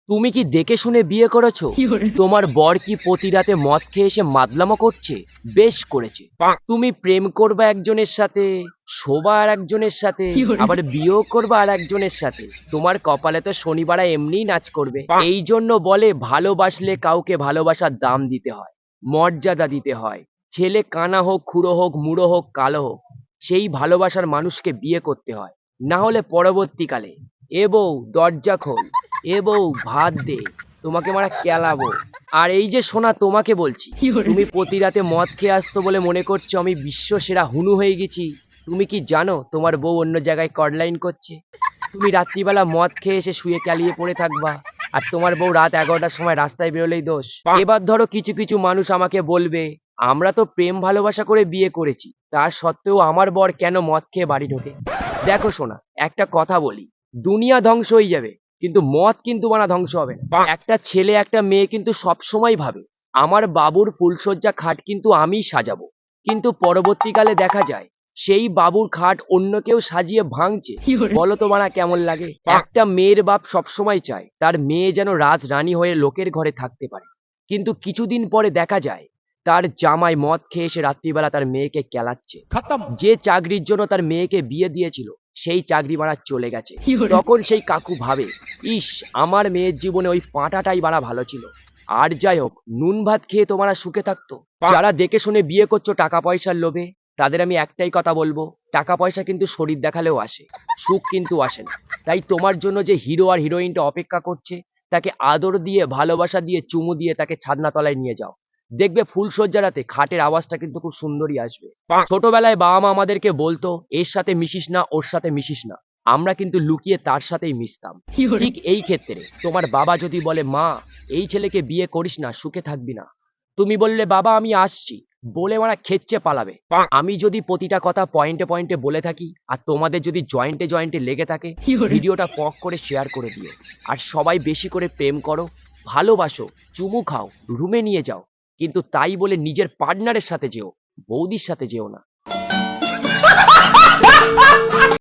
তুমি কি দেখে শুনে বিয়ে করেছো? তোমার বর কি প্রতি রাতে মদ খেয়ে এসে মাতলামো করছে? বেশ করেছে। তুমি প্রেম করবা একজনের সাথে, শোবা আর একজনের সাথে, আবার বিয়েও করবা আর একজনের সাথে। তোমার কপালে তো শনিবারে এমনিই নাচ করবে। এই জন্য বলে ভালোবাসলে কাউকে ভালোবাসার দাম দিতে হয়, মর্যাদা দিতে হয়। ছেলে কানা হোক, খুড়ো হোক, মুড়ো হোক, কালো হোক, সেই ভালোবাসার মানুষকে বিয়ে করতে হয়। না হলে পরবর্তীকালে এ বউ দরজা খোল, এ বউ ভাত দে, তোমাকে মারা কেলাবো। আর এই যে সোনা, তোমাকে বলছি, তুমি প্রতি রাতে মদ খেয়ে আসছো বলে মনে করছো আমি বিশ্ব সেরা হুনু হয়ে গেছি। তুমি কি জানো তোমার বউ অন্য জায়গায় কর্ডলাইন করছে? তুমি রাত্রিবেলা মদ খেয়ে এসে শুয়ে ক্যালিয়ে পড়ে থাকবা, আর তোমার বউ রাত 11টার সময় রাস্তায় বেরোলেই দোষ। এবার ধরো কিছু কিছু মানুষ আমাকে বলবে, আমরা তো প্রেম ভালোবাসা করে বিয়ে করেছি, তা সত্ত্বেও আমার বর কেন মদ খেয়ে বাড়ি ঢোকে? দেখো সোনা, একটা কথা বলি, দুনিয়া ধ্বংস হয়ে যাবে কিন্তু মদ কিন্তু মানা ধ্বংস হবে না। একটা ছেলে একটা মেয়ে কিন্তু সবসময় ভাবে আমার বাবুর ফুলশয্যা খাট কিন্তু আমিই সাজাবো, কিন্তু পরবর্তীকালে দেখা যায় সেই বাবুর খাট অন্য কেউ সাজিয়ে ভাঙছে। বলো তো মানা কেমন লাগে? একটা মেয়ের বাপ সবসময় চায় তার মেয়ে যেন রাজ রানী হয়ে লোকের ঘরে থাকতে পারে, কিন্তু কিছুদিন পরে দেখা যায় তার জামাই মদ খেয়ে এসে রাত্রিবেলা তার মেয়েকে কেলাচ্ছে। যে চাকরির জন্য তার মেয়েকে বিয়ে দিয়েছিল সেই চাকরি বাড়া চলে গেছে। তখন সেই কাকু ভাবে, ইস, আমার মেয়ের জীবনে ওই পাঁটাটাই বাড়া ভালো ছিল। আর যাই হোক, নুন ভাত খেয়ে তোমরা সুখে থাকতো। যারা দেখে শুনে বিয়ে করছো টাকা পয়সার লোভে, তাদের আমি একটাই কথা বলবো, টাকা পয়সা কিন্তু শরীর দেখালেও আসে, সুখ কিন্তু আসে না। তাই তোমার জন্য যে হিরো আর হিরোইনটা অপেক্ষা করছে, তাকে আদর দিয়ে, ভালোবাসা দিয়ে, চুমু দিয়ে তাকে ছাদনা তলায় নিয়ে যাও। দেখবে ফুলশয্যা রাতে খাটের আওয়াজটা কিন্তু খুব সুন্দরই আসবে। ছোটবেলায় বাবা মা আমাদেরকে বলতো, এর সাথে মিশিস না, ওর সাথে মিশিস না। আমরা কিন্তু লুকিয়ে তার সাথেই মিশতাম। ঠিক এই ক্ষেত্রে তোমার বাবা যদি বলে, মা, এই ছেলেকে বিয়ে করিস না, সুখে থাকবি না, তুমি বললে, বাবা আমি আসছি, বলে মারা খেচ্ছে পালাবে। আমি যদি প্রতিটা কথা পয়েন্টে পয়েন্টে বলে থাকি আর তোমাদের যদি জয়েন্টে জয়েন্টে লেগে থাকে, ভিডিওটা পক করে শেয়ার করে দিও। আর সবাই বেশি করে প্রেম করো, ভালোবাসো, চুমু খাও, রুমে নিয়ে যাও, কিন্তু তাই বলে নিজের পার্টনারের সাথে যেও, বৌদির সাথে যেও না।